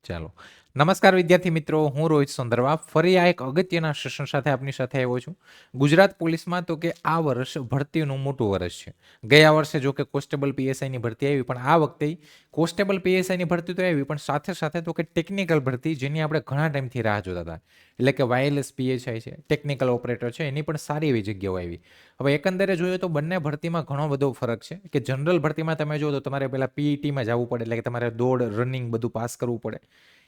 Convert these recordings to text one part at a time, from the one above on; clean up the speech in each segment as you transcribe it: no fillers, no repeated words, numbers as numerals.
ચાલો. નમસ્કાર વિદ્યાર્થી મિત્રો, હું રોહિત સુંદરવા ફરી આ એક અગત્યના સેશન સાથે આપની સાથે આવ્યો છું. ગુજરાત પોલીસમાં તો કે આ વર્ષ ભરતીનું મોટું વર્ષ છે. ગયા વર્ષે જો કે કોન્સ્ટેબલ પીએસઆઈની ભરતી આવી, પણ આ વખતે કોન્સ્ટેબલ પીએસઆઈની ભરતી તો આવી, પણ સાથે સાથે તો કે ટેકનિકલ ભરતી, જેની આપણે ઘણા ટાઈમથી રાહ જોતા હતા. એટલે કે વાયરલેસ પીએસઆઈ છે, ટેકનિકલ ઓપરેટર છે, એની પણ સારી એવી જગ્યાઓ આવી. હવે એકંદરે જોઈએ તો બંને ભરતીમાં ઘણો બધો ફરક છે. કે જનરલ ભરતીમાં તમે જુઓ તો તમારે પહેલા પીઈટીમાં જવું પડે, એટલે કે તમારે દોડ, રનિંગ બધું પાસ કરવું પડે.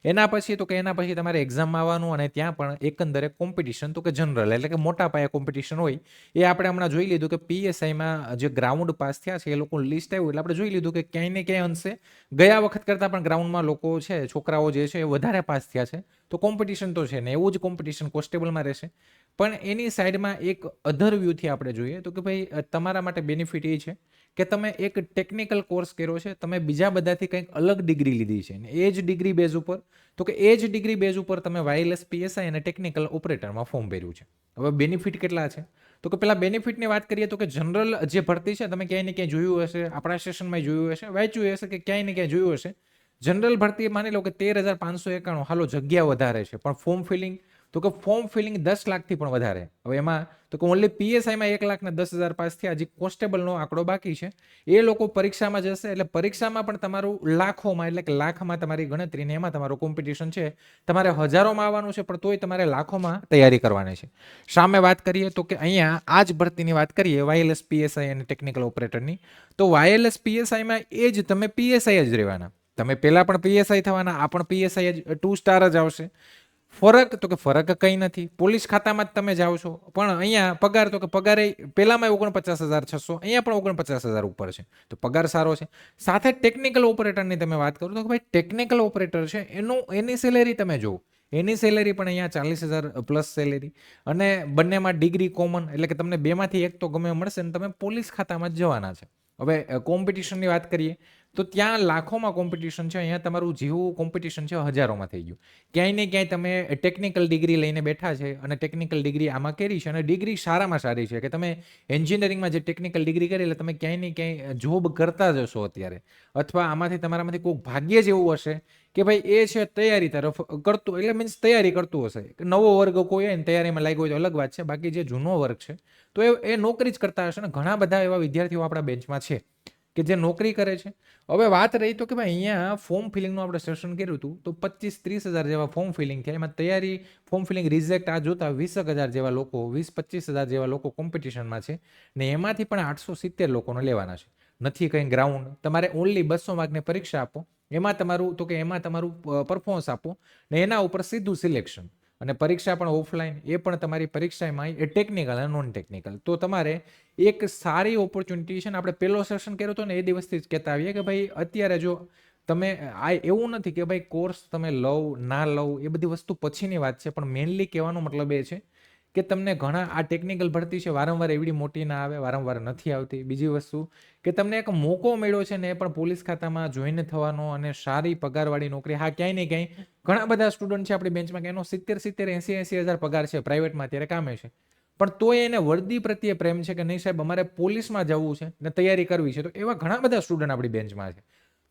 એના પછી તમારે એક્ઝામમાં આવવાનું, અને ત્યાં પણ એકંદરે કોમ્પિટિશન તો કે જનરલ એટલે કે મોટા પાયે કોમ્પિટિશન હોય. એ આપણે હમણાં જોઈ લીધું કે પીએસઆઈમાં જે ગ્રાઉન્ડ પાસ થયા છે એ લોકો લિસ્ટ આવ્યું, એટલે આપણે જોઈ લીધું કે ક્યાંય ને ક્યાંય અંશે ગયા વખત કરતાં પણ ગ્રાઉન્ડમાં લોકો છે, છોકરાઓ જે છે એ વધારે પાસ થયા છે. તો કોમ્પિટિશન તો છે ને, એવું જ કોમ્પિટિશન કોન્સ્ટેબલમાં રહેશે. પણ એની સાઈડમાં એક અધર વ્યૂથી આપણે જોઈએ તો કે ભાઈ તમારા માટે બેનિફિટ એ છે કે તમે એક ટેકનિકલ કોર્સ કર્યો છે, તમે બીજા બધાથી કંઈક અલગ ડિગ્રી લીધી છે, ને એ જ ડિગ્રી બેઝ ઉપર તો કે એ જ ડિગ્રી બેઝ ઉપર તમે વાયરલેસ પીએસઆઈ અને ટેકનિકલ ઓપરેટરમાં ફોર્મ ભર્યું છે. હવે બેનિફિટ કેટલા છે તો કે પેલા બેનિફિટની વાત કરીએ તો કે જનરલ જે ભરતી છે, તમે ક્યાંય ને ક્યાંય જોયું હશે, આપણા સેશનમાં જોયું હશે, વાંચ્યું હશે કે ક્યાંય ને ક્યાંય જોયું હશે. જનરલ ભરતી માની લો કે 13,591, હાલો જગ્યા વધારે છે, પણ ફોર્મ ફિલિંગ તો કે ફોર્મ ફિલિંગ 10 લાખથી પણ વધારે. હવે એમાં તો કે ઓનલી પીએસઆઈમાં 1,10,000 પાસ થયા, હજી કોન્સ્ટેબલનો આંકડો બાકી છે. એ લોકો પરીક્ષામાં જશે, એટલે પરીક્ષામાં પણ તમારું લાખોમાં, એટલે કે લાખમાં તમારી ગણતરી, ને એમાં તમારું કોમ્પિટિશન છે. તમારે હજારોમાં આવવાનું છે, પણ તોય તમારે લાખોમાં તૈયારી કરવાની છે. સામે વાત કરીએ તો કે અહીંયા આ જ ભરતીની વાત કરીએ, વાયરલેસ પીએસઆઈ અને ટેકનિકલ ઓપરેટરની, તો વાયરલેસ પીએસઆઈમાં એ જ તમે પીએસઆઈ જ રહેવાના. તમે પહેલા પણ પીએસઆઈ થવાના, આ પણ પીએસઆઈ જ 2 સ્ટાર જ આવશે. ફરક તો કે ફરક કંઈ નથી, પોલીસ ખાતામાં જ તમે જાઓ છો, પણ અહીંયા પગાર તો કે પગાર પહેલામાં 49,600, અહીંયા પણ 49,000 ઉપર છે, તો પગાર સારો છે. સાથે ટેકનિકલ ઓપરેટરની તમે વાત કરો તો કે ભાઈ ટેકનિકલ ઓપરેટર છે એની સેલેરી તમે જુઓ, એની સેલેરી પણ અહીંયા 40,000 પ્લસ સેલેરી, અને બંનેમાં ડિગ્રી કોમન, એટલે કે તમને બેમાંથી એક તો ગમે મળશે ને તમે પોલીસ ખાતામાં જ જવાના છે. હવે કોમ્પિટિશનની વાત કરીએ તો ત્યાં લાખોમાં કોમ્પિટિશન છે, અહીંયા તમારું જેવું કોમ્પિટિશન છે હજારોમાં થઈ ગયું. ક્યાંય ને ક્યાંય તમે ટેકનિકલ ડિગ્રી લઈને બેઠા છે, અને ટેકનિકલ ડિગ્રી આમાં કરી છે, અને ડિગ્રી સારામાં સારી છે કે તમે એન્જિનિયરિંગમાં જે ટેકનિકલ ડિગ્રી કરી, એટલે તમે ક્યાંય ને ક્યાંય જોબ કરતા જ હશો અત્યારે, અથવા આમાંથી તમારામાંથી કોઈ ભાગ્ય જ એવું હશે કે ભાઈ એ છે તૈયારી તરફ કરતું, એટલે મીન્સ તૈયારી કરતું હશે. નવો વર્ગ કોઈ હોય ને તૈયારીમાં લાગ્યો હોય તો અલગ વાત છે, બાકી જે જૂનો વર્ગ છે તો એ નોકરી જ કરતા હશે, ને ઘણા બધા એવા વિદ્યાર્થીઓ આપણા બેન્ચમાં છે કે જે નોકરી કરે છે. હવે વાત રહી તો કે ભાઈ અહીંયા ફોર્મ ફિલિંગનું આપણે સેશન કર્યું હતું, તો 25-30 હજાર જેવા ફોર્મ ફિલિંગ થયા. એમાં તૈયારી ફોર્મ ફિલિંગ રિઝેક્ટ આ જોતા 20,000 જેવા લોકો, 20-25,000 જેવા લોકો કોમ્પિટિશનમાં છે, ને એમાંથી પણ 870 લોકોને લેવાના છે. નથી કંઈ ગ્રાઉન્ડ, તમારે ઓનલી 200 માર્કની પરીક્ષા આપો, એમાં તમારું પરફોર્મન્સ આપો, ને એના ઉપર સીધું સિલેક્શન. અને પરીક્ષા પણ ઓફલાઈન, એ પણ તમારી પરીક્ષામાં એ ટેકનિકલ અને નોન ટેકનિકલ. તો તમારે એક સારી ઓપોર્ચ્યુનિટી છે, ને આપણે પહેલો સેશન કર્યો હતો ને એ દિવસથી જ કહેતા આવીએ કે ભાઈ અત્યારે જો તમે આ એવું નથી કે ભાઈ કોર્સ તમે લવ ના લવ, એ બધી વસ્તુ પછીની વાત છે, પણ મેઇનલી કહેવાનો મતલબ એ છે કે તમને ઘણા આ ટેકનિકલ ભરતી છે, વારંવાર એવડી મોટી ના આવે, વારંવાર નથી આવતી. બીજી વસ્તુ કે તમને એક મોકો મળ્યો છે ને, એ પણ પોલીસ ખાતામાં જોઈન થવાનો, અને સારી પગારવાળી નોકરી. હા, ક્યાંય ને ક્યાંય ઘણા બધા સ્ટુડન્ટ છે આપણી બેન્ચમાં કે એનો 70-80 હજાર પગાર છે, પ્રાઇવેટમાં અત્યારે કામે છે, પણ તોય એને વર્દી પ્રત્યે પ્રેમ છે કે નહીં સાહેબ અમારે પોલીસમાં જવું છે ને તૈયારી કરવી છે. તો એવા ઘણા બધા સ્ટુડન્ટ આપણી બેન્ચમાં છે.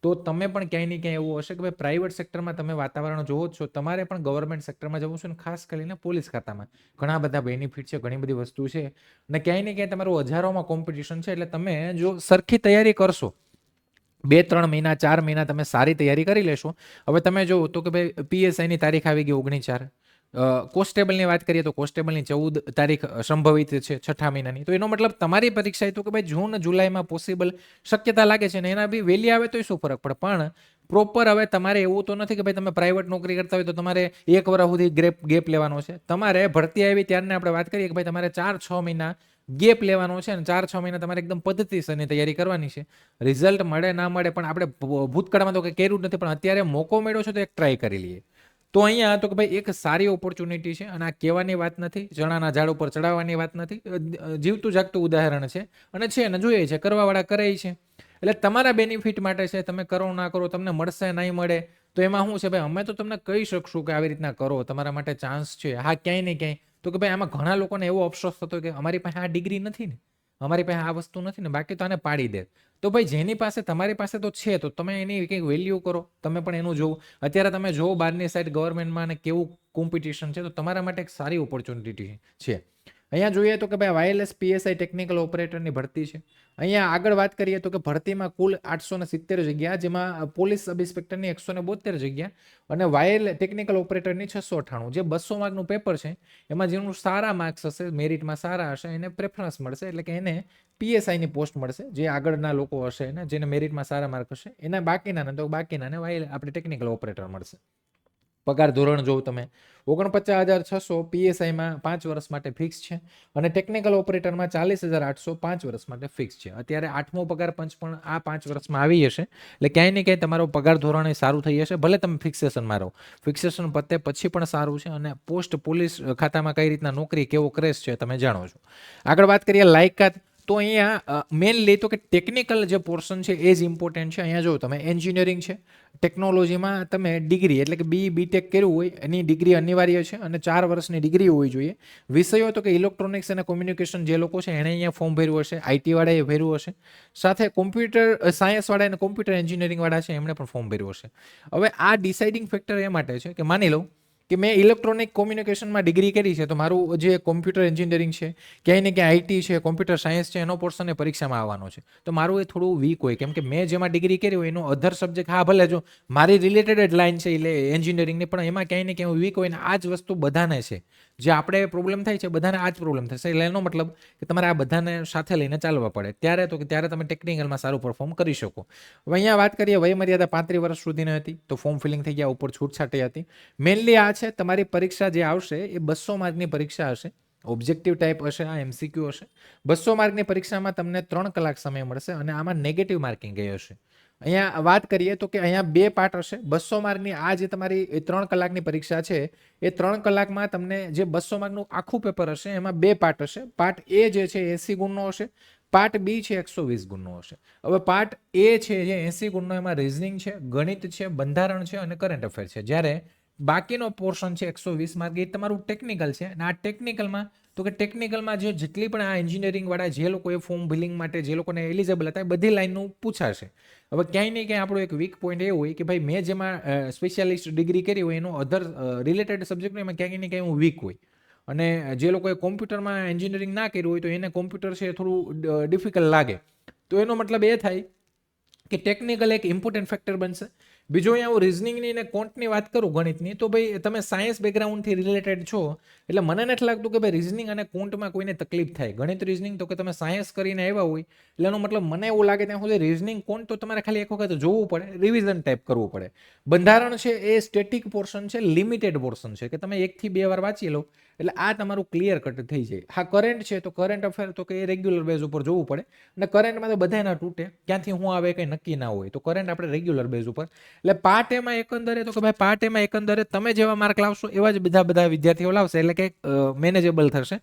તો તમે પણ ક્યાંય ને ક્યાંય એવું હશે કે ભાઈ પ્રાઇવેટ સેક્ટરમાં તમે વાતાવરણ જોવો જ છો, તમારે પણ ગવર્મેન્ટ સેક્ટરમાં જવું છે, ને ખાસ કરીને પોલીસ ખાતામાં ઘણા બધા બેનિફિટ છે, ઘણી બધી વસ્તુ છે, અને ક્યાંય ને ક્યાંય તમારું હજારોમાં કોમ્પિટિશન છે. એટલે તમે જો સરખી તૈયારી કરશો, 2-3 મહિના 4 મહિના તમે સારી તૈયારી કરી લેશો. હવે તમે જો તો કે ભાઈ પીએસઆઈની તારીખ આવી ગઈ 19/4. કોન્સ્ટેબલની વાત કરીએ તો કોન્સ્ટેબલની 14 તારીખ સંભવિત છે 6ઠા મહિનાની. તો એનો મતલબ તમારી પરીક્ષા તો કે ભાઈ જૂન જુલાઈમાં પોસિબલ શક્યતા લાગે છે, ને એના બી વહેલી આવે તો શું ફરક પડે. પણ પ્રોપર હવે તમારે એવું તો નથી કે ભાઈ તમે પ્રાઇવેટ નોકરી કરતા હોય તો તમારે 1 વર્ષ સુધી ગેપ લેવાનો છે. તમારે ભરતી આવી ત્યારને આપણે વાત કરીએ કે ભાઈ તમારે 4-6 મહિના ગેપ લેવાનો છે, અને 4-6 મહિના તમારે એકદમ પદ્ધતિસરની તૈયારી કરવાની છે. રિઝલ્ટ મળે ના મળે, પણ આપણે ભૂતકાળમાં તો કંઈ કર્યું જ નથી, પણ અત્યારે મોકો મળ્યો છે તો એક ટ્રાય કરી લઈએ. તો અહીંયા તો કે ભાઈ એક સારી ઓપોર્ચ્યુનિટી છે, અને આ કહેવાની વાત નથી, ચણાના ઝાડ ઉપર ચડાવવાની વાત નથી, જીવતું જાગતું ઉદાહરણ છે, અને છે ને જોઈએ છે, કરવાવાળા કરે છે. એટલે તમારા બેનિફિટ માટે છે, તમે કરો ના કરો, તમને મળશે નહીં મળે તો એમાં શું છે ભાઈ, અમે તો તમને કહી શકશું કે આવી રીતના કરો, તમારા માટે ચાન્સ છે. હા, ક્યાંય ને ક્યાંય તો કે ભાઈ આમાં ઘણા લોકોને એવો અફસોસ થતો કે અમારી પાસે આ ડિગ્રી નથી ને, અમારી પાસે આ વસ્તુ નથી ને, બાકી તો આને પાડી દે. તો ભાઈ જેની પાસે તમારી પાસે તો છે, તો તમે એની કંઈક વેલ્યુ કરો, તમે પણ એનું જોવો. અત્યારે તમે જોવો બહારની સાઈડ ગવર્મેન્ટમાં અને કેવું કોમ્પિટિશન છે, તો તમારા માટે એક સારી ઓપોર્ચ્યુનિટી છે. અહીંયા જોઈએ તો કે ભાઈ વાયરલેસ પીએસઆઈ ટેકનિકલ ઓપરેટરની ભરતી છે. અહીંયા આગળ વાત કરીએ તો કે ભરતીમાં કુલ 870 જગ્યા, જેમાં પોલીસ સબ ઇન્સ્પેક્ટરની 172 જગ્યા અને ટેકનિકલ ઓપરેટરની 698. જે 200 માર્કનું પેપર છે, એમાં જેનું સારા માર્ક્સ હશે, મેરિટમાં સારા હશે, એને પ્રેફરન્સ મળશે, એટલે કે એને પીએસઆઈની પોસ્ટ મળશે. જે આગળના લોકો હશે ને, જેને મેરિટમાં સારા માર્ક હશે, એના બાકીનાને આપણે ટેકનિકલ ઓપરેટર મળશે. પગાર ધોરણ જોઉં તમે 49,600 પીએસઆઈમાં 5 વર્ષ માટે ફિક્સ છે અને ટેકનિકલ ઓપરેટરમાં 40,800 5 વર્ષ માટે ફિક્સ છે. અત્યારે 8મો પગાર પંચ પણ આ 5 વર્ષમાં આવી જશે, એટલે ક્યાંય ને ક્યાંય તમારો પગાર ધોરણ સારું થઈ જશે. ભલે તમે ફિક્સેશનમાં રહો, ફિક્સેશન પતે પછી પણ સારું છે. અને પોસ્ટ પોલીસ ખાતામાં કઈ રીતના નોકરી, કેવો ક્રેશ છે તમે જાણો છો. આગળ વાત કરીએ લાયકાત, તો અહીંયા મેનલી તો કે ટેકનિકલ જે પોર્શન છે એ જ ઇમ્પોર્ટન્ટ છે. અહીંયા જો તમે એન્જિનિયરિંગ છે, ટેકનોલોજીમાં તમે ડિગ્રી એટલે કે બીટેક કર્યું હોય એની ડિગ્રી અનિવાર્ય છે અને 4 વર્ષની ડિગ્રી હોવી જોઈએ. વિષયો તો કે ઇલેક્ટ્રોનિક્સ અને કોમ્યુનિકેશન જે લોકો છે એણે અહીંયા ફોર્મ ભર્યું હશે, આઈટી વાળાએ ભર્યું હશે, સાથે કોમ્પ્યુટર સાયન્સ વાળા અને કોમ્પ્યુટર એન્જિનિયરિંગ વાળા છે એમણે પણ ફોર્મ ભર્યું હશે. હવે આ ડિસાઇડિંગ ફેક્ટર એ માટે છે કે માની લો કે મેં ઇલેક્ટ્રોનિક કોમ્યુનિકેશનમાં ડિગ્રી કરી છે, તો મારું જે કોમ્પ્યુટર એન્જિનિયરિંગ છે, ક્યાંય ને ક્યાંય આઈટી છે, કોમ્પ્યુટર સાયન્સ છે, એનો પોર્શન એ પરીક્ષામાં આવવાનો છે. તો મારું એ થોડું વીક હોય, કેમ કે મેં જેમાં ડિગ્રી કરી હોય એનો અધર સબ્જેક્ટ, હા ભલે જો મારી રિલેટેડ જ લાઈન છે એટલે એન્જિનિયરિંગની, પણ એમાં ક્યાંય ને ક્યાંય વીક હોય ને આ જ વસ્તુ બધાને છે. જે આપણે પ્રોબ્લેમ થાય છે બધાને આ જ પ્રોબ્લેમ થશે. એટલે એનો મતલબ કે તમારે આ બધાને સાથે લઈને ચાલવા પડે, ત્યારે તમે ટેકનિકલમાં સારું પરફોર્મ કરી શકો. હવે અહીંયા વાત કરીએ વયમર્યાદા 35 વર્ષ સુધીની હતી, તો ફોર્મ ફિલિંગ થઈ ગયા, ઉપર છૂટછાટ હતી. મેનલી આ છે, તમારી પરીક્ષા જે આવશે એ 200 માર્કની પરીક્ષા હશે, ઓબ્જેક્ટિવ ટાઈપ હશે, આ એમસીક્યુ હશે. 200 માર્કની પરીક્ષામાં તમને 3 કલાક સમય મળશે અને આમાં નેગેટિવ માર્કિંગ એ હશે. અહીંયા વાત કરીએ તો કે અહીંયા 2 પાર્ટ હશે. 200 માર્કની આ જે તમારી 3 કલાકની પરીક્ષા છે, એ 3 કલાકમાં તમને જે 200 માર્કનું આખું પેપર હશે એમાં 2 પાર્ટ હશે. પાર્ટ એ જે છે 80 ગુણનો હશે, પાર્ટ બી છે 120 ગુણનો હશે. હવે પાર્ટ એ છે જે 80 ગુણનો, એમાં રીઝનિંગ છે, ગણિત છે, બંધારણ છે અને કરંટ અફેર છે. જ્યારે બાકીનો પોર્શન છે 120 માર્ક, એ તમારું ટેકનિકલ છે. અને આ ટેકનિકલમાં તો કે ટેકનિકલમાં જેટલી પણ આ એન્જિનિયરિંગ વાળા જે લોકોએ ફોર્મ ફિલિંગ માટે જે લોકોને એલિજિબલ હતા, એ બધી લાઈનનું પૂછાશે. હવે ક્યાંય ને ક્યાંય આપણો એક વીક પોઈન્ટ એ હોય કે ભાઈ મેં જેમાં સ્પેશિયાલિસ્ટ ડિગ્રી કરી હોય એનો અધર રિલેટેડ સબ્જેક્ટ એમાં ક્યાંય ને ક્યાંય હું વીક હોય. અને જે લોકોએ કોમ્પ્યુટરમાં એન્જિનિયરિંગ ના કર્યું હોય તો એને કોમ્પ્યુટર છે થોડું ડિફિકલ્ટ લાગે. તો એનો મતલબ એ થાય કે ટેકનિકલ એક ઇમ્પોર્ટન્ટ ફેક્ટર બનશે. બીજો અહીંયા હું રિઝનિંગની અને કોન્ટની વાત કરું, ગણિતની, તો ભાઈ તમે સાયન્સ બેકગ્રાઉન્ડથી રિલેટેડ છો એટલે મને નથી લાગતું કે ભાઈ રિઝનિંગ અને કોન્ટમાં કોઈને તકલીફ થાય. ગણિત રિઝનિંગ તો કે તમે સાયન્સ કરીને આવ્યા હોય એટલે એનો મતલબ મને એવું લાગે ત્યાં સુધી રિઝનિંગ કોન્ટ તો તમારે ખાલી એક વખત જોવું પડે, રિવિઝન ટાઈપ કરવું પડે. બંધારણ છે એ સ્ટેટિક પોર્શન છે, લિમિટેડ પોર્શન છે કે તમે 1 થી 2 વાર વાંચી લો એટલે આ તમારું ક્લિયર કટ થઈ જાય. હા કરંટ છે તો કરંટ અફેર તો કે એ રેગ્યુલર બેઝ ઉપર જોવું પડે, અને કરંટમાં તો બધાના તૂટે, ક્યાંથી હું આવે કંઈ નક્કી ના હોય, તો કરંટ આપણે રેગ્યુલર બેઝ ઉપર. એટલે પાર્ટ એમાં એકંદરે તો કે ભાઈ પાર્ટ એમાં એકંદરે તમે જેવા માર્ક લાવશો એવા જ બધા વિદ્યાર્થીઓ લાવશે, એટલે કે મેનેજેબલ થશે.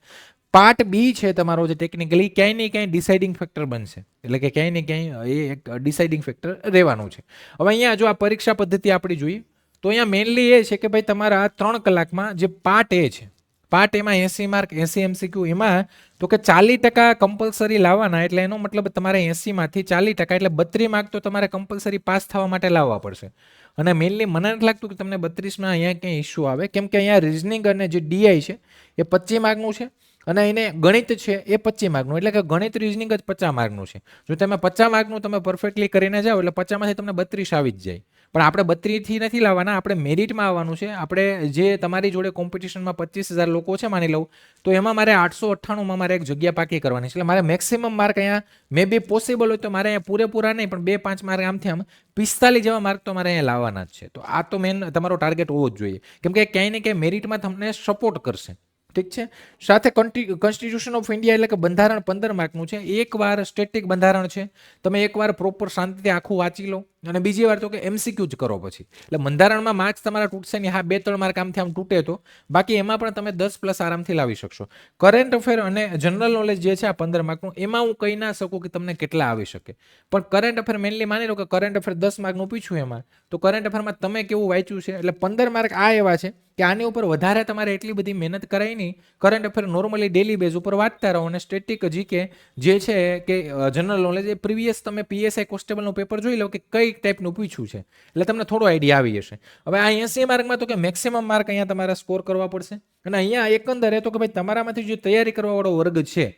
પાર્ટ બી છે તમારો જે ટેકનિકલી ક્યાંય ને ક્યાંય ડિસાઇડિંગ ફેક્ટર બનશે, એટલે કે ક્યાંય ને ક્યાંય એ એક ડિસાઇડિંગ ફેક્ટર રહેવાનું છે. હવે અહીંયા જો આ પરીક્ષા પદ્ધતિ આપણી જોઈએ તો અહીંયા મેનલી એ છે કે ભાઈ તમારા 3 કલાકમાં જે પાર્ટ એ છે, પાર્ટ એમાં 80 માર્ક, 80 એમસીક્યુ, એમાં તો કે 40% કમ્પલસરી લાવવાના. એટલે એનો મતલબ તમારે 80માંથી 40% એટલે 32 માર્ક તો તમારે કમ્પલસરી પાસ થવા માટે લાવવા પડશે. અને મેનલી મને નથી લાગતું કે તમને 32માં અહીંયા ક્યાંય ઇસ્યુ આવે, કેમ કે અહીંયા રિઝનિંગ અને જે ડીઆઈ છે એ 25 માર્કનું છે અને એને ગણિત છે એ 25 માર્કનું, એટલે કે ગણિત રિઝનિંગ જ 50 માર્કનું છે. જો તમે 50 માર્કનું તમે પરફેક્ટલી કરીને જાઓ એટલે 50માંથી તમને 32 આવી જ જાય. પણ આપણે 32થી નથી લાવવાના, આપણે મેરિટમાં આવવાનું છે. આપણે જે તમારી જોડે કોમ્પિટિશનમાં 25,000 લોકો છે માની લઉં, તો એમાં મારે 898માં મારે એક જગ્યા પાકી કરવાની છે. એટલે મારે મેક્સિમમ માર્ક અહીંયા મે બી પોસિબલ હોય તો મારે અહીંયા પૂરેપૂરા નહીં પણ 2-5 માર્ક આમથી આમ 45 જેવા માર્ક તો મારે અહીંયા લાવવાના જ છે. તો આ તો મેન તમારો ટાર્ગેટ હોવો જ જોઈએ, કેમ કે ક્યાંય ને ક્યાંય મેરિટમાં તમને સપોર્ટ કરશે. ઠીક છે. સાથે કોન્સ્ટિટ્યુશન ઓફ ઇન્ડિયા એટલે કે બંધારણ 15 માર્કનું છે. એકવાર સ્ટેટિક બંધારણ છે, તમે એકવાર પ્રોપર શાંતિથી આખું વાંચી લો, અને બીજી વાર તો કે એમસીક્યુ જ કરો પછી. એટલે બંધારણમાં માર્ક્સ તમારા તૂટશે નહીં. હા 2-3 માર્ક આમથી આમ તૂટે તો, બાકી એમાં પણ તમે 10+ આરામથી લાવી શકશો. કરંટ અફેર અને જનરલ નોલેજ જે છે આ 15 માર્કનું, એમાં હું કહી ના શકું કે તમને કેટલા આવી શકે. પણ કરંટ અફેર મેનલી માની લો કે કરંટ અફેર 10 માર્કનું પૂછ્યું એમાં, તો કરંટ અફેરમાં તમે કેવું વાંચ્યું છે, એટલે 15 માર્ક આ એવા છે કે આની ઉપર વધારે તમારે એટલી બધી મહેનત કરાય નહીં. Current affair normally daily base ઉપર વાંચતા રહો, અને સ્ટેટિક જીકે જે છે કે જનરલ નોલેજ એ પ્રીવિયસ તમે પીએસઆઈ કોન્સ્ટેબલનું પેપર જોઈ લો કે કઈ ટાઈપનું પૂછ્યું છે, એટલે તમને થોડો આઈડિયા આવી જશે. હવે આ 80 માર્કમાં તો કે મેક્સિમમ માર્ક અહીંયા તમારે સ્કોર કરવા પડશે. અને અહીંયા એકંદરે તો કે ભાઈ તમારામાંથી જે તૈયારી કરવા વાળો વર્ગ છે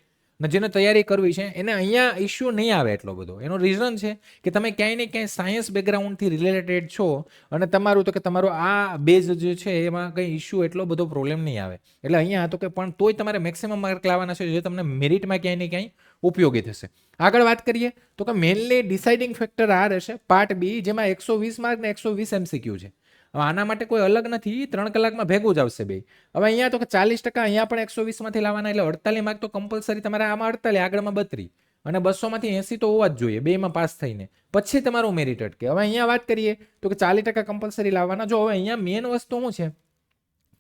ને જેને તૈયારી કરવી છે એને અહીંયા ઇશ્યુ નહીં આવે એટલો બધો. એનું રીઝન છે કે તમે ક્યાંય ને ક્યાંય સાયન્સ બેકગ્રાઉન્ડથી રિલેટેડ છો, અને તમારું તો કે તમારો આ બેઝ જે છે એમાં કંઈ ઇશ્યુ એટલો બધો પ્રોબ્લેમ નહીં આવે. એટલે અહીંયા તો કે પણ તોય તમારે મેક્સિમમ માર્ક લાવવાના છે, જે તમને મેરિટમાં ક્યાંય ને ક્યાંય ઉપયોગી થશે. આગળ વાત કરીએ તો કે મેનલી ડિસાઇડિંગ ફેક્ટર આ રહેશે પાર્ટ બી, જેમાં 120 માર્ક ને 120 એમસીક્યુ છે. હવે આના માટે કોઈ અલગ નથી, 3 કલાકમાં ભેગું જ આવશે બે. હવે અહીંયા તો કે 40%, અહીંયા પણ 120માંથી લાવવાના, એટલે 48 માર્ક તો કમ્પલસરી તમારે આમાં 48, આગળમાં 32, અને 200માંથી 80 તો હોવા જ જોઈએ બેમાં પાસ થઈને, પછી તમારું મેરિટ અટકે. હવે અહીંયા વાત કરીએ તો કે 40% કમ્પલસરી લાવવાના. જો હવે અહીંયા મેન વસ્તુ શું છે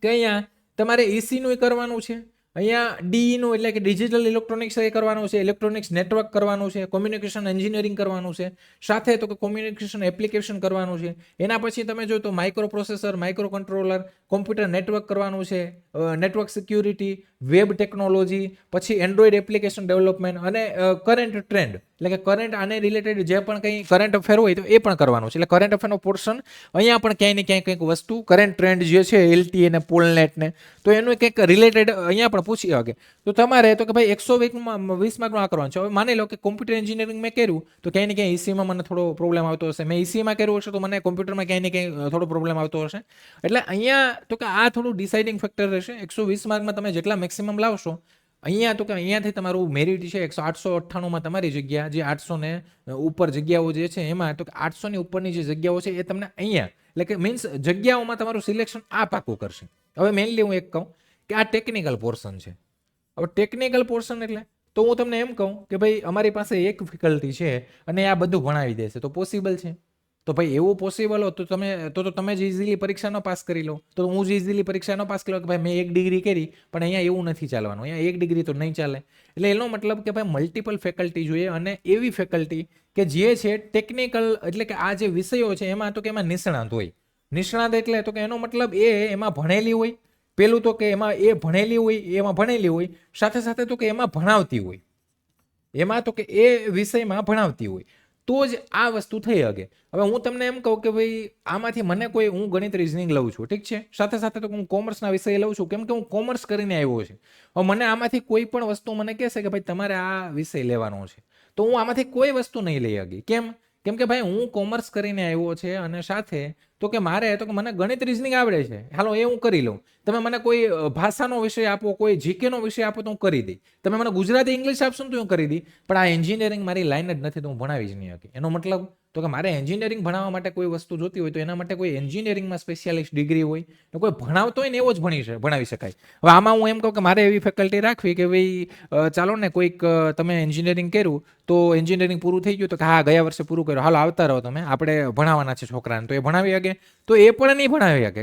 કે અહીંયા તમારે ઈસીનું કરવાનું છે, અહીંયા ડીઈનું એટલે કે ડિજિટલ ઇલેક્ટ્રોનિક્સ એ કરવાનું છે, ઇલેક્ટ્રોનિક્સ નેટવર્ક કરવાનું છે, કોમ્યુનિકેશન એન્જિનિયરિંગ કરવાનું છે, સાથે તો કે કોમ્યુનિકેશન એપ્લિકેશન કરવાનું છે. એના પછી તમે જો તો micro processor, micro controller, computer network કરવાનું છે, નેટવર્ક સિક્યુરિટી, વેબ ટેકનોલોજી, પછી એન્ડ્રોઈડ એપ્લિકેશન ડેવલપમેન્ટ, અને કરંટ ટ્રેન્ડ એટલે કે કરંટ આને રિલેટેડ જે પણ કંઈ કરંટ અફેર હોય તો એ પણ કરવાનું છે. એટલે કરંટ અફેરનો પોર્શન અહીંયા પણ ક્યાંય ને ક્યાંય કંઈક વસ્તુ કરંટ ટ્રેન્ડ જે છે એલટીએ ને પોલનેટ ને, તો એનું કંઈક રિલેટેડ અહીંયા પણ પૂછી શકે. તો તમારે તો કે ભાઈ 120 માર્કનું આ કરવાનું છે. હવે માની લો કે કોમ્પ્યુટર એન્જિનિયરિંગ મેં કર્યું તો ક્યાંય ને ક્યાંય ઈસીમાં મને થોડો પ્રોબ્લેમ આવતો હશે, મેં ઈસીમાં કર્યું હશે તો મને કોમ્પ્યુટરમાં ક્યાંય ને ક્યાંય થોડો પ્રોબ્લેમ આવતો હશે. એટલે અહીંયા તો કે આ થોડું ડિસાઇડિંગ ફેક્ટર રહેશે. 120 માર્કમાં તમે જેટલા મેક્સિમમ લાવશો, અહીંયા તો કે અહીંયાથી તમારું મેરિટ છે 898માં તમારી જગ્યા, જે 800 ને ઉપર જગ્યાઓ જે છે એમાં તો કે 800 ની ઉપરની જે જગ્યાઓ છે એ તમને અહીંયા, એટલે કે મીન્સ જગ્યાઓમાં તમારું સિલેક્શન આ પાકું કરશે. હવે મેઇનલી હું એક કહું કે આ ટેકનિકલ પોર્શન છે. હવે ટેકનિકલ પોર્શન એટલે તો હું તમને એમ કહું કે ભાઈ અમારી પાસે એક ફેકલ્ટી છે અને આ બધું ભણાવી દેશે, તો પોસિબલ છે? તો ભાઈ એવું પોસિબલ હો તો તમે જ ઇઝીલી પરીક્ષા ન પાસ કરી લો, તો હું જ ઇઝીલી પરીક્ષા ન પાસ કરી લો કે ભાઈ મેં 1 ડિગ્રી કરી, પણ અહીંયા એવું નથી ચાલવાનું. અહીંયા 1 ડિગ્રી તો નહીં ચાલે. એટલે એનો મતલબ કે ભાઈ મલ્ટિપલ ફેકલ્ટી જોઈએ, અને એવી ફેકલ્ટી કે જે છે ટેકનિકલ, એટલે કે આ જે વિષયો છે એમાં તો કે એમાં નિષ્ણાત હોય. નિષ્ણાત એટલે તો કે એનો મતલબ એમાં ભણેલી હોય. પેલું તો કે એમાં એ ભણેલી હોય, એમાં ભણેલી હોય, સાથે સાથે તો કે એમાં ભણાવતી હોય, એમાં તો કે એ વિષયમાં ભણાવતી હોય, તો જ આ વસ્તુ થઈ શકે. હવે હું તમને એમ કહું કે ભાઈ આમાંથી મને કોઈ, હું ગણિત રિઝનિંગ લઉં છું, ઠીક છે, સાથે સાથે તો હું કોમર્સના વિષય લઉં છું, કેમ કે હું કોમર્સ કરીને આવ્યો છે. હવે મને આમાંથી કોઈ પણ વસ્તુ મને કહેશે કે ભાઈ તમારે આ વિષય લેવાનો છે, તો હું આમાંથી કોઈ વસ્તુ નહીં લઈ શકી. કેમ કે ભાઈ હું કોમર્સ કરીને આવ્યો છે, અને સાથે તો કે મારે તો કે મને ગણિત રિઝનિંગ આવડે છે, હાલો એ હું કરી લઉં. તમે મને કોઈ ભાષાનો વિષય આપો, કોઈ જીકેનો વિષય આપો તો હું કરી દઈ. તમે મને ગુજરાતી ઇંગ્લિશ આપશો તો હું કરી દઈ. પણ આ એન્જિનિયરિંગ મારી લાઈન જ નથી, તો હું ભણાવી જ નહીં શકી. એનો મતલબ તો કે મારે એન્જિનિયરિંગ ભણાવવા માટે કોઈ વસ્તુ જોતી હોય તો એના માટે કોઈ એન્જિનિયરિંગમાં સ્પેશિયાલિસ્ટ ડિગ્રી હોય, ને કોઈ ભણાવતો હોય ને એવો જ ભણાવી શકાય. હવે આમાં હું એમ કહું કે મારે એવી ફેકલ્ટી રાખવી કે ભાઈ ચાલો ને કોઈક તમે એન્જિનિયરિંગ કર્યું તો એન્જિનિયરિંગ પૂરું થઈ ગયું તો કે હા ગયા વર્ષે પૂરું કર્યું, હાલો આવતા રહો તમે, આપણે ભણાવવાના છે છોકરાને, તો એ ભણાવી શકે? તો એ પણ નહીં ભણાવી શકે.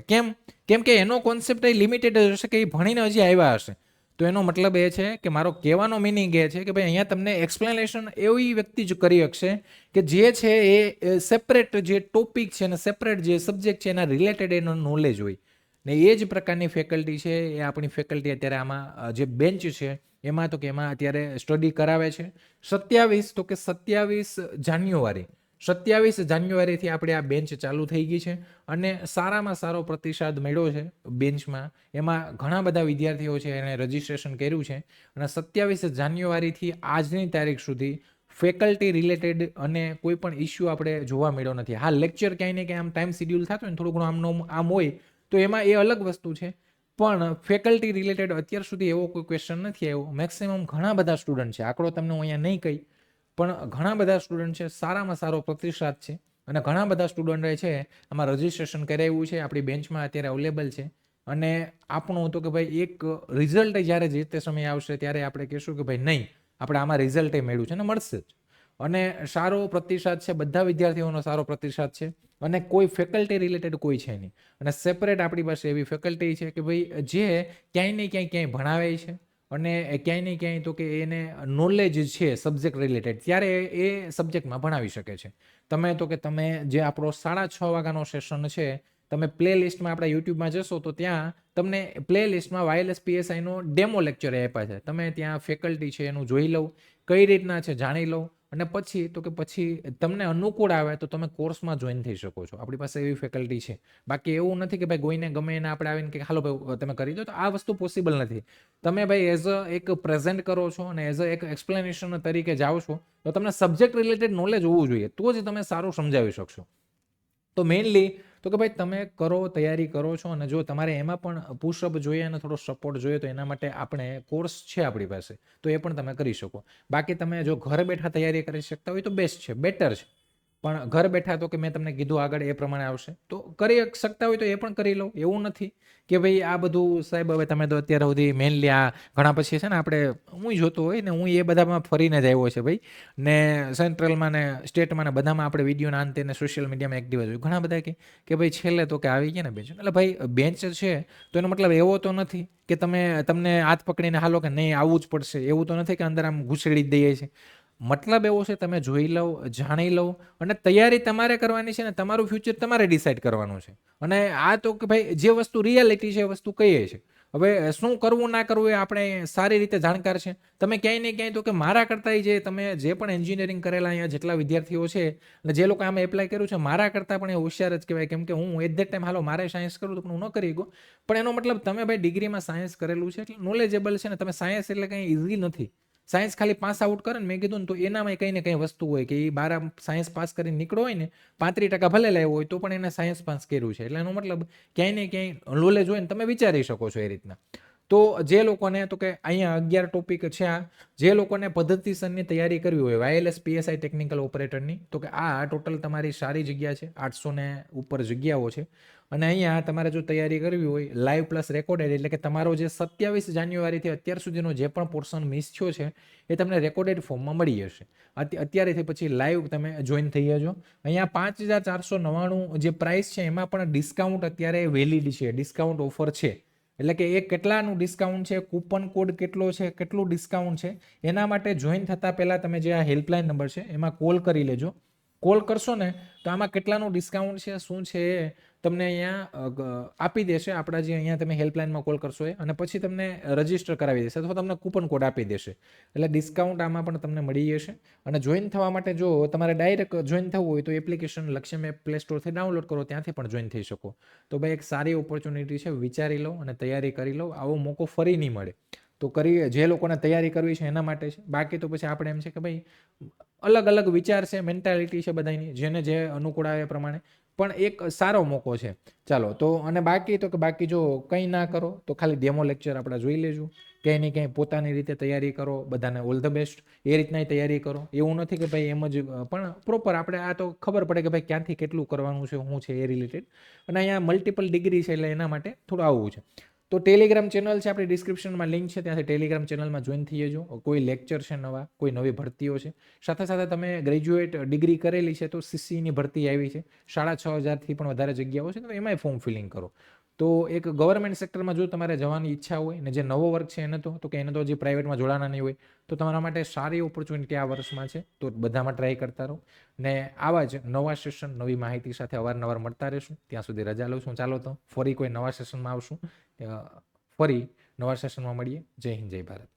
કેમ કે એનો કોન્સેપ્ટ એ લિમિટેડ હશે કે એ ભણીને હજી આવ્યા હશે. તો એનો મતલબ એ છે કે મારો કહેવાનો મિનિંગ એ છે કે ભાઈ અહીંયા તમને એક્સપ્લેનેશન એવી વ્યક્તિ જ કરી શકશે કે જે છે એ સેપરેટ જે ટોપિક છે ને સેપરેટ જે સબ્જેક્ટ છે એના રિલેટેડ એનો નોલેજ હોય. ને એ જ પ્રકારની ફેકલ્ટી છે એ આપણી ફેકલ્ટી અત્યારે આમાં જે બેન્ચ છે એમાં તો કે એમાં અત્યારે સ્ટડી કરાવે છે. 27 જાન્યુઆરીથી આપણે આ બેન્ચ ચાલુ થઈ ગઈ છે, અને સારામાં સારો પ્રતિસાદ મળ્યો છે બેન્ચમાં. એમાં ઘણા બધા વિદ્યાર્થીઓ છે એને રજીસ્ટ્રેશન કર્યું છે, અને 27 જાન્યુઆરીથી આજની તારીખ સુધી ફેકલ્ટી રિલેટેડ અને કોઈ પણ ઇસ્યુ આપણે જોવા મળ્યો નથી. હા, લેક્ચર ક્યાંય ને ક્યાંય આમ ટાઈમ શિડ્યુલ થતો હોય ને થોડું ઘણું આમ હોય તો એમાં એ અલગ વસ્તુ છે, પણ ફેકલ્ટી રિલેટેડ અત્યાર સુધી એવો કોઈ ક્વેશ્ચન નથી આવ્યો. મેક્સિમમ ઘણા બધા સ્ટુડન્ટ છે, આંકડો તમને હું અહીંયા નહીં કહી, પણ ઘણા બધા સ્ટુડન્ટ છે, સારામાં સારો પ્રતિસાદ છે, અને ઘણા બધા સ્ટુડન્ટે છે આમાં રજીસ્ટ્રેશન કરાવ્યું છે, આપણી બેન્ચમાં અત્યારે અવેલેબલ છે. અને આપણું હતું કે ભાઈ એક રિઝલ્ટ જ્યારે જે તે સમય આવશે ત્યારે આપણે કહીશું કે ભાઈ નહીં, આપણે આમાં રિઝલ્ટ મળ્યું છે ને મળશે જ. અને સારો પ્રતિસાદ છે, બધા વિદ્યાર્થીઓનો સારો પ્રતિસાદ છે અને કોઈ ફેકલ્ટી રિલેટેડ કોઈ છે નહીં. અને સેપરેટ આપણી પાસે એવી ફેકલ્ટી છે કે ભાઈ જે ક્યાંય ને ક્યાંય ભણાવે છે અને ક્યાંય ને ક્યાંય તો કે એને નોલેજ છે સબ્જેક્ટ રિલેટેડ, ત્યારે એ સબ્જેક્ટમાં ભણાવી શકે છે. તમે તો કે તમે જે આપણો 6:30 વાગ્યાનો સેશન છે, તમે પ્લે લિસ્ટમાં આપણા યુટ્યુબમાં જશો તો ત્યાં તમને પ્લે લિસ્ટમાં વાયરલેસ પીએસઆઈનો ડેમો લેક્ચર આપ્યા છે. તમે ત્યાં ફેકલ્ટી છે એનું જોઈ લો, કઈ રીતના છે જાણી લો, અને પછી તો કે પછી તમને અનુકૂળ આવે તો તમે કોર્સમાં જોઈન થઈ શકો છો. આપણી પાસે એવી ફેકલ્ટી છે. બાકી એવું નથી કે ભાઈ કોઈને ગમે એને આપણે આવીને કે હાલો ભાઈ તમે કરી દો, તો આ વસ્તુ પોસિબલ નથી. તમે ભાઈ એઝ અ એક પ્રેઝન્ટ કરો છો અને એઝ અ એક એક્સપ્લેનેશન તરીકે જાઓ છો, તો તમને સબ્જેક્ટ રિલેટેડ નોલેજ હોવું જોઈએ, તો જ તમે સારું સમજાવી શકશો. તો મેઇનલી તો કે ભાઈ તમે કરો, તૈયારી કરો છો, અને જો તમારે એમાં પણ પુશઅપ જોઈએ અને થોડો સપોર્ટ જોઈએ તો એના માટે આપણે કોર્સ છે આપણી પાસે, તો એ પણ તમે કરી શકો. બાકી તમે જો ઘરે બેઠા તૈયારી કરી શકતા હોય તો બેસ્ટ છે, બેટર છે. પણ ઘર બેઠા તો કે મેં તમને કીધું આગળ એ પ્રમાણે આવશે, તો કરી શકતા હોય તો એ પણ કરી લો. એવું નથી કે ભાઈ આ બધું સાહેબ હવે તમે તો અત્યાર સુધી મેઇનલી આ ઘણા પછી છે ને આપણે હું જોતો હોય ને, હું એ બધામાં ફરીને જ આવ્યો છે ભાઈ, ને સેન્ટ્રલમાં ને સ્ટેટમાં ને બધામાં આપણે વિડીયોના અંતે ને સોશિયલ મીડિયામાં એક્ટિવ જ હોય. ઘણા બધા કે ભાઈ છેલ્લે તો કે આવી ગયા ને બેન્ચ, એટલે ભાઈ બેન્ચ છે તો એનો મતલબ એવો તો નથી કે તમને હાથ પકડીને હાલો કે નહીં આવવું જ પડશે, એવું તો નથી કે અંદર આમ ઘૂસેડી જ દઈએ છે. મતલબ એવો છે તમે જોઈ લો, જાણી લો, અને તૈયારી તમારે કરવાની છે ને તમારું ફ્યુચર તમારે ડિસાઈડ કરવાનું છે. અને આ તો કે ભાઈ જે વસ્તુ રિયાલિટી છે એ વસ્તુ કહીએ છે. હવે શું કરવું ના કરવું એ આપણે સારી રીતે જાણકાર છે. તમે ક્યાંય ને ક્યાંય તો કે મારા કરતાં જે તમે જે પણ એન્જિનિયરિંગ કરેલા અહીંયા જેટલા વિદ્યાર્થીઓ છે અને જે લોકો આમાં એપ્લાય કર્યું છે, મારા કરતાં પણ એ હોશિયાર જ કહેવાય. કેમ કે હું એટ ધેટ ટાઈમ હાલો મારે સાયન્સ કરવું તો પણ હું ન કરી ગયો, પણ એનો મતલબ તમે ભાઈ ડિગ્રીમાં સાયન્સ કરેલું છે એટલે નોલેજેબલ છે ને. તમે સાયન્સ એટલે કંઈ ઇઝી નથી. સાયન્સ ખાલી પાસ આઉટ કરે ને, મેં કીધું ને, તો એનામાં કંઈ ને કંઈ વસ્તુ હોય કે એ 12 સાયન્સ પાસ કરીને નીકળો હોય ને, 35% ભલે લાવ્યો હોય તો પણ એને સાયન્સ પાસ કર્યું છે, એટલે એનો મતલબ ક્યાંય ને ક્યાંય નોલેજ હોય ને, તમે વિચારી શકો છો એ રીતના. તો જે લોકોને તો કે અહીંયા 11 ટોપિક છે, આ જે લોકોને પદ્ધતિસરની તૈયારી કરવી હોય વાયરલેસ પીએસઆઈ ટેકનિકલ ઓપરેટરની, તો કે આ ટોટલ તમારી સારી જગ્યા છે. 800 ને ઉપર જગ્યાઓ છે. અને અહીંયા તમારે જો તૈયારી કરવી હોય લાઈવ પ્લસ રેકોર્ડેડ, એટલે કે તમારો જે 27 જાન્યુઆરીથી અત્યાર સુધીનો જે પણ પોર્શન મિસ થયો છે એ તમને રેકોર્ડેડ ફોર્મમાં મળી જશે. અત્યારેથી પછી લાઈવ તમે જોઈન થઈ જજો. અહીંયા 5499 જે પ્રાઇસ છે એમાં પણ ડિસ્કાઉન્ટ અત્યારે વેલિડ છે, ડિસ્કાઉન્ટ ઓફર છે. એટલે કે એ કેટલાનું ડિસ્કાઉન્ટ છે, કૂપન કોડ કેટલો છે, કેટલું ડિસ્કાઉન્ટ છે, એના માટે જોઈન થતાં પહેલાં તમે જે આ હેલ્પલાઇન નંબર છે એમાં કોલ કરી લેજો. કોલ કરશો ને તો આમાં કેટલાનું ડિસ્કાઉન્ટ છે, શું છે, એ તમને અહીંયા આપી દેશે. આપણા જે અહીંયા તમે હેલ્પલાઇનમાં કોલ કરશો એ, અને પછી તમને રજિસ્ટર કરાવી દેશે અથવા તમને કૂપન કોડ આપી દેશે. એટલે ડિસ્કાઉન્ટ આમાં પણ તમને મળી જશે. અને જોઈન થવા માટે જો તમારે ડાયરેક્ટ જોઈન થવું હોય તો એપ્લિકેશન લક્ષ્ય મેપ પ્લે સ્ટોરથી ડાઉનલોડ કરો, ત્યાંથી પણ જોઈન થઈ શકો. તો ભાઈ એક સારી ઓપોર્ચ્યુનિટી છે, વિચારી લો અને તૈયારી કરી લો. આવો મોકો ફરી નહીં મળે. તો જે લોકોને તૈયારી કરવી છે એના માટે છે. બાકી તો પછી આપણે એમ છે કે ભાઈ અલગ અલગ વિચાર છે, મેન્ટાલિટી છે બધાની, જેને જે અનુકૂળ આવે એ પ્રમાણે, પણ એક સારો મોકો છે. ચાલો તો, અને બાકી તો કે બાકી જો કંઈ ના કરો તો ખાલી ડેમો લેક્ચર આપણે જોઈ લેજો. ક્યાંય ને ક્યાંય પોતાની રીતે તૈયારી કરો. બધાને ઓલ ધ બેસ્ટ. એ રીતના તૈયારી કરો. એવું નથી કે ભાઈ એમ જ, પણ પ્રોપર આપણે આ તો ખબર પડે કે ભાઈ ક્યાંથી કેટલું કરવાનું છે, શું છે એ રિલેટેડ. અને અહીંયા મલ્ટિપલ ડિગ્રી છે એટલે એના માટે થોડું આવવું છે. તો ટેલિગ્રામ ચેનલ છે આપણી, ડિસ્ક્રિપ્શનમાં લિંક છે, ત્યાંથી ટેલિગ્રામ ચેનલમાં જોઈન થઈ જજો. કોઈ લેક્ચર છે નવા, કોઈ નવી ભરતીઓ છે, સાથે સાથે તમે ગ્રેજ્યુએટ ડિગ્રી કરેલી છે તો સીસીની ભરતી આવી છે, 6500થી પણ વધારે જગ્યાઓ છે, તો એમાંય ફોર્મ ફિલિંગ કરો. તો એક ગવર્મેન્ટ સેક્ટરમાં જો તમારે જવાની ઈચ્છા હોય ને જે નવો વર્ક છે એને તો કે એને તો હજી પ્રાઇવેટમાં જોડાના નહીં હોય, તો તમારા માટે સારી ઓપોર્ચ્યુનિટી આ વર્ષમાં છે. તો બધામાં ટ્રાય કરતા રહો. ને આવા જ નવા સેશન, નવી માહિતી સાથે અવારનવાર મળતા રહેશું. ત્યાં સુધી રજા લઉં છું. ચાલો તો ફરી કોઈ નવા સેશનમાં આવશું, ફરી નવા સેશનમાં મળીએ. જય હિન્દ, જય ભારત.